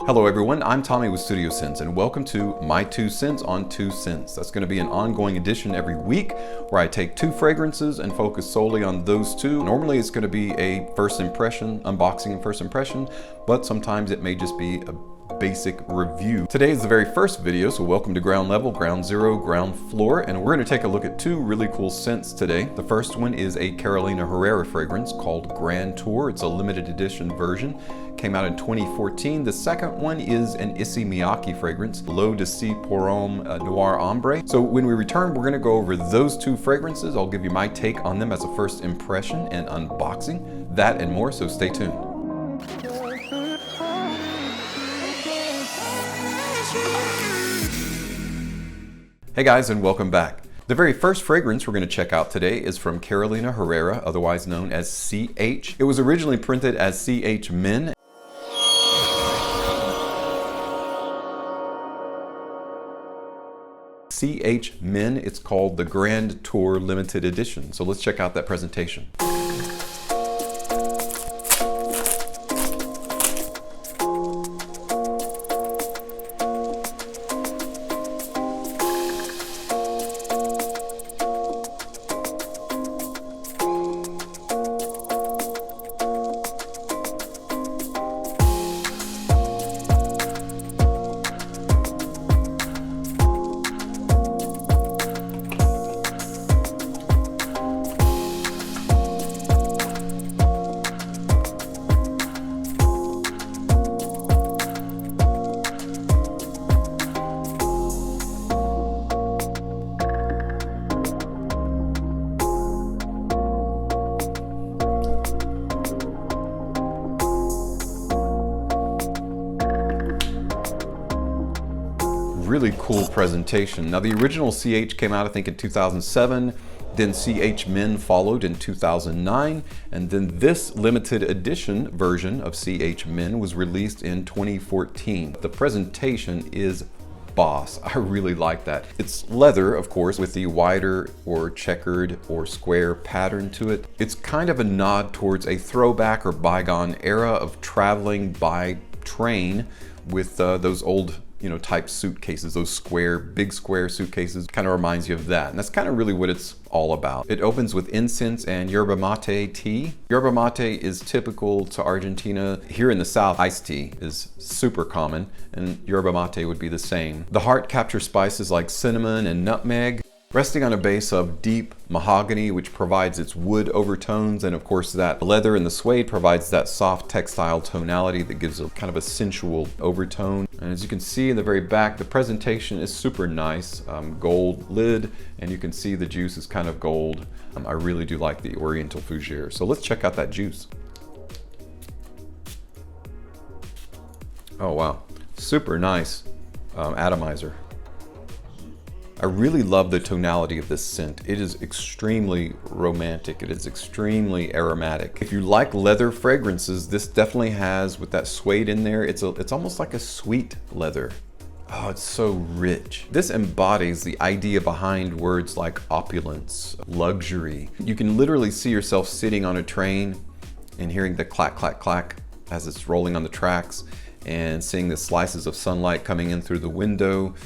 Hello everyone, I'm Tommy with Studio Sense and welcome to My 2 Cents on 2 Cents. That's going to be an ongoing edition every week where I take two fragrances and focus solely on those two. Normally it's going to be a first impression, unboxing and first impression, but sometimes it may just be a basic review. Today is the very first video, so welcome to ground level, ground zero, ground floor, and we're going to take a look at two really cool scents today. The first one is a Carolina Herrera fragrance called Grand Tour. It's a limited edition version. Came out in 2014. The second one is an Issey Miyake fragrance, L'Eau de Issey Noir Ambre. So when we return, we're going to go over those two fragrances. I'll give you my take on them as a first impression and unboxing, that and more, so stay tuned. Hey guys, and welcome back. The very first fragrance we're going to check out today is from Carolina Herrera, otherwise known as CH. It was originally printed as CH Men. CH Men, it's called the Grand Tour Limited Edition. So let's check out that presentation. Really cool presentation. Now the original CH came out I think in 2007, then CH Men followed in 2009, and then this limited edition version of CH Men was released in 2014. The presentation is boss. I really like that. It's leather, of course, with the wider or checkered or square pattern to it. It's kind of a nod towards a throwback or bygone era of traveling by train with those old type suitcases, those big square suitcases. Kind of reminds you of that. And that's kind of really what it's all about. It opens with incense and yerba mate tea. Yerba mate is typical to Argentina. Here in the South, iced tea is super common, and yerba mate would be the same. The heart captures spices like cinnamon and nutmeg, resting on a base of deep mahogany, which provides its wood overtones, and of course that leather and the suede provides that soft textile tonality that gives a kind of a sensual overtone. And as you can see in the very back, the presentation is super nice. Gold lid, and you can see the juice is kind of gold. I really do like the Oriental Fougere. So let's check out that juice. Oh wow, super nice atomizer. I really love the tonality of this scent. It is extremely romantic. It is extremely aromatic. If you like leather fragrances, this definitely has, with that suede in there, it's almost like a sweet leather. Oh, it's so rich. This embodies the idea behind words like opulence, luxury. You can literally see yourself sitting on a train and hearing the clack, clack, clack as it's rolling on the tracks, and seeing the slices of sunlight coming in through the window.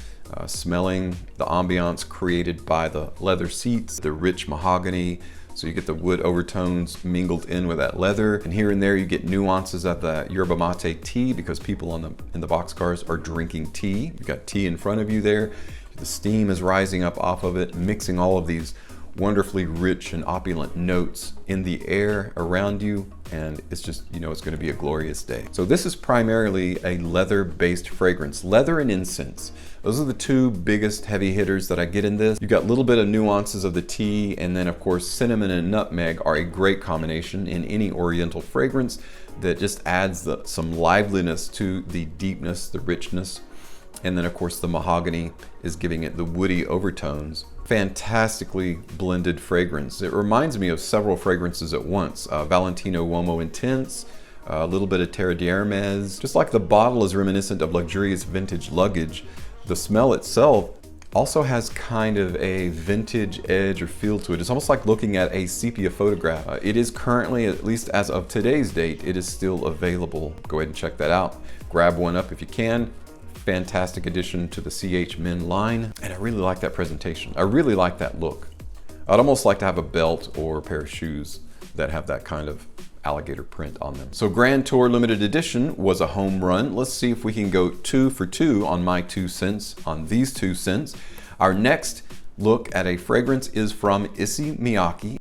Smelling the ambiance created by the leather seats, the rich mahogany, so you get the wood overtones mingled in with that leather, and here and there you get nuances of the yerba mate tea because people in the boxcars are drinking tea. You've got tea in front of you there. The steam is rising up off of it, mixing all of these wonderfully rich and opulent notes in the air around you, and it's just, it's going to be a glorious day. So this is primarily a leather-based fragrance. Leather and incense. Those are the two biggest heavy hitters that I get in this. You got a little bit of nuances of the tea, and then of course cinnamon and nutmeg are a great combination in any Oriental fragrance that just adds some liveliness to the deepness, the richness. And then of course the mahogany is giving it the woody overtones. Fantastically blended fragrance. It reminds me of several fragrances at once. Valentino Uomo Intense, a little bit of Terra de Hermes. Just like the bottle is reminiscent of luxurious vintage luggage, the smell itself also has kind of a vintage edge or feel to it. It's almost like looking at a sepia photograph. It is currently, at least as of today's date, it is still available. Go ahead and check that out. grab one up if you can. Fantastic addition to the CH Men line. And I really like that presentation. I really like that look. I'd almost like to have a belt or a pair of shoes that have that kind of alligator print on them. So Grand Tour Limited Edition was a home run. Let's see if we can go 2 for 2 on my 2 cents on these 2 cents. Our next look at a fragrance is from Issey Miyake.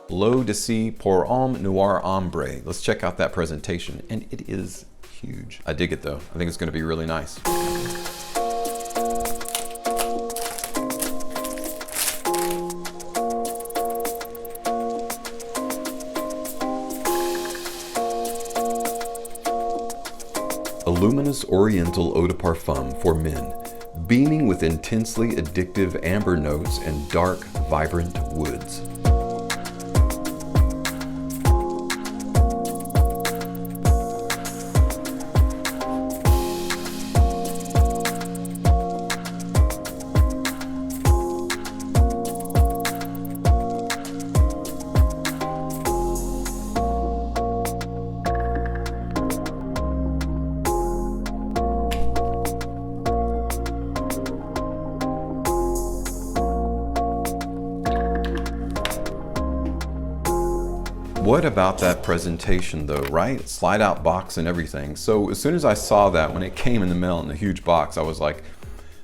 L'Eau d'Issey Noir Ambre. Let's check out that presentation, and it is huge. I dig it though. I think it's going to be really nice. A luminous oriental eau de parfum for men, beaming with intensely addictive amber notes and dark, vibrant woods. What about that presentation though, right? Slide out box and everything. So as soon as I saw that, when it came in the mail in the huge box, I was like,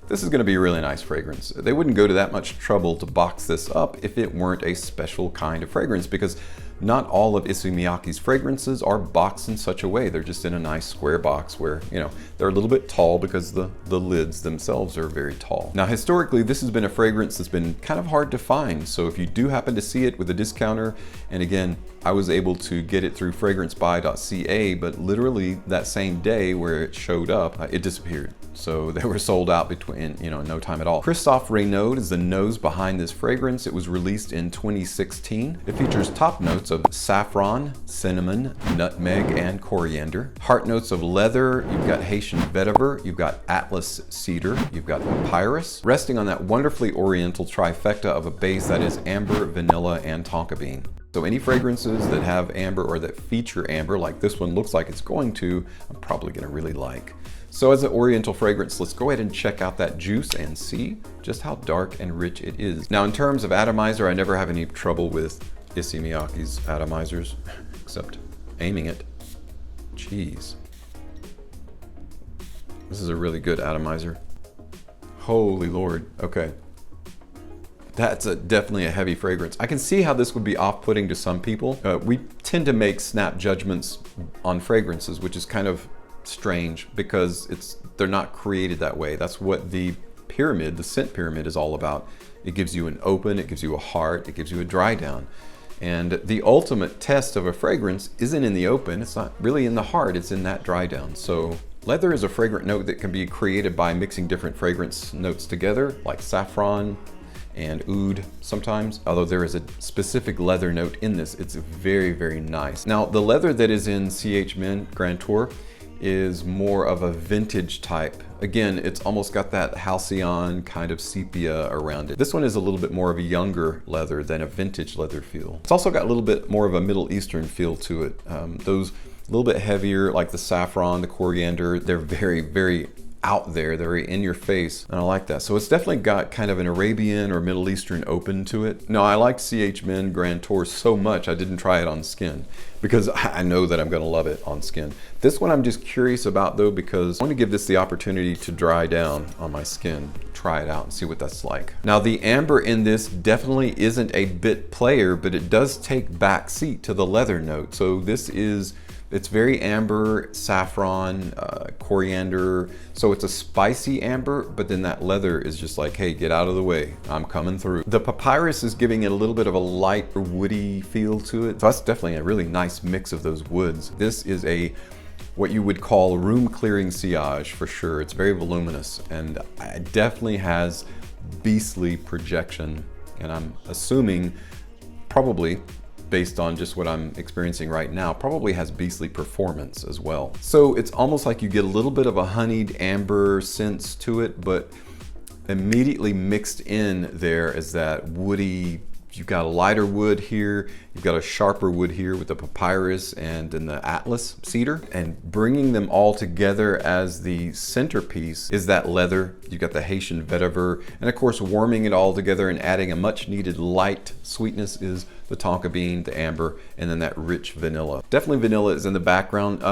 this is gonna be a really nice fragrance. They wouldn't go to that much trouble to box this up if it weren't a special kind of fragrance, because not all of Issey Miyake's fragrances are boxed in such a way. They're just in a nice square box where, you know, they're a little bit tall because the lids themselves are very tall. Now, historically, this has been a fragrance that's been kind of hard to find. So if you do happen to see it with a discounter, and again, I was able to get it through fragrancebuy.ca, but literally that same day where it showed up, it disappeared. So they were sold out between, no time at all. Christophe Renaud is the nose behind this fragrance. It was released in 2016. It features top notes of saffron, cinnamon, nutmeg, and coriander. Heart notes of leather. You've got Haitian vetiver. You've got Atlas cedar. You've got papyrus. Resting on that wonderfully oriental trifecta of a base that is amber, vanilla, and tonka bean. So any fragrances that have amber or that feature amber, like this one looks like it's going to, I'm probably gonna really like. So as an oriental fragrance, let's go ahead and check out that juice and see just how dark and rich it is. Now in terms of atomizer, I never have any trouble with Issey Miyake's atomizers, except aiming it. Jeez. This is a really good atomizer. Holy Lord, okay. That's definitely a heavy fragrance. I can see how this would be off-putting to some people. We tend to make snap judgments on fragrances, which is kind of strange because they're not created that way. That's what the pyramid, the scent pyramid, is all about. It gives you an open, it gives you a heart, it gives you a dry down. And the ultimate test of a fragrance isn't in the open, it's not really in the heart, it's in that dry down. So leather is a fragrant note that can be created by mixing different fragrance notes together, like saffron and oud sometimes. Although there is a specific leather note in this, it's very, very nice. Now, the leather that is in CH Men Grand Tour is more of a vintage type. Again, it's almost got that halcyon kind of sepia around it. This one is a little bit more of a younger leather than a vintage leather feel. It's also got a little bit more of a Middle Eastern feel to it. Those a little bit heavier, like the saffron, the coriander, they're very, very out there, they're very in your face, and I like that. So it's definitely got kind of an Arabian or Middle Eastern open to it. No, I like CH Men Grand Tour so much I didn't try it on skin because I know that I'm gonna love it on skin. This one I'm just curious about though, because I want to give this the opportunity to dry down on my skin, try it out and see what that's like. Now the amber in this definitely isn't a bit player, but it does take back seat to the leather note. So it's very amber, saffron, coriander. So it's a spicy amber, but then that leather is just like, hey, get out of the way, I'm coming through. The papyrus is giving it a little bit of a light woody feel to it. So that's definitely a really nice mix of those woods. This is what you would call room clearing sillage for sure. It's very voluminous and it definitely has beastly projection. And I'm assuming probably, based on just what I'm experiencing right now, probably has beastly performance as well. So it's almost like you get a little bit of a honeyed amber sense to it, but immediately mixed in there is that woody, You've got a lighter wood here, you've got a sharper wood here with the papyrus and then the Atlas cedar. And bringing them all together as the centerpiece is that leather. You've got the Haitian vetiver, and of course warming it all together and adding a much needed light sweetness is the tonka bean, the amber, and then that rich vanilla. Definitely vanilla is in the background.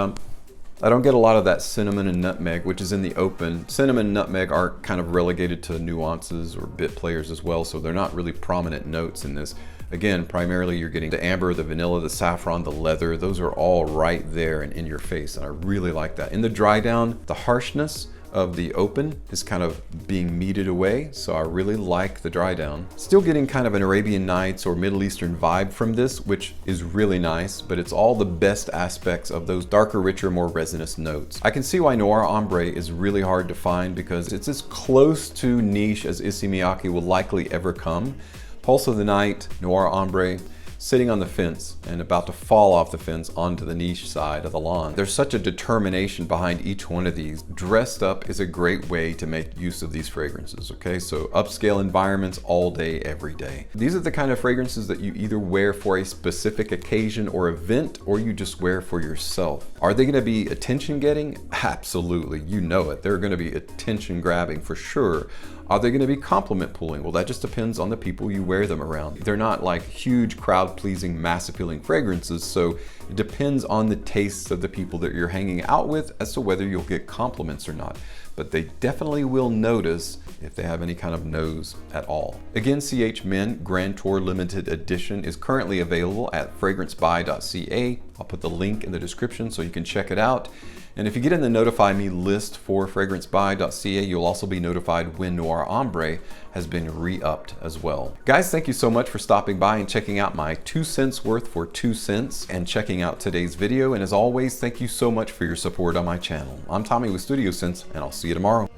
I don't get a lot of that cinnamon and nutmeg, which is in the open. Cinnamon and nutmeg are kind of relegated to nuances or bit players as well, so they're not really prominent notes in this. Again, primarily you're getting the amber, the vanilla, the saffron, the leather. Those are all right there and in your face, and I really like that. In the dry down, the harshness of the open is kind of being meted away, so I really like the dry down. Still getting kind of an Arabian Nights or Middle Eastern vibe from this, which is really nice, but it's all the best aspects of those darker, richer, more resinous notes. I can see why Noir Ambre is really hard to find because it's as close to niche as Issey Miyake will likely ever come. Pulse of the Night, Noir Ambre, sitting on the fence and about to fall off the fence onto the niche side of the lawn. There's such a determination behind each one of these. Dressed up is a great way to make use of these fragrances, okay? So upscale environments all day, every day. These are the kind of fragrances that you either wear for a specific occasion or event, or you just wear for yourself. Are they gonna be attention getting? Absolutely, you know it. They're gonna be attention grabbing for sure. Are they gonna be compliment pulling? Well, that just depends on the people you wear them around. They're not like huge crowd pleasing, mass appealing fragrances, so it depends on the tastes of the people that you're hanging out with as to whether you'll get compliments or not. But they definitely will notice if they have any kind of nose at all. Again, CH Men Grand Tour Limited Edition is currently available at fragrancebuy.ca. I'll put the link in the description so you can check it out. And if you get in the Notify Me list for fragrancebuy.ca, you'll also be notified when Noir Ambre has been re-upped as well. Guys, thank you so much for stopping by and checking out my 2 cents worth for 2 cents and checking out today's video. And as always, thank you so much for your support on my channel. I'm Tommy with Studio Sense, and I'll see you tomorrow.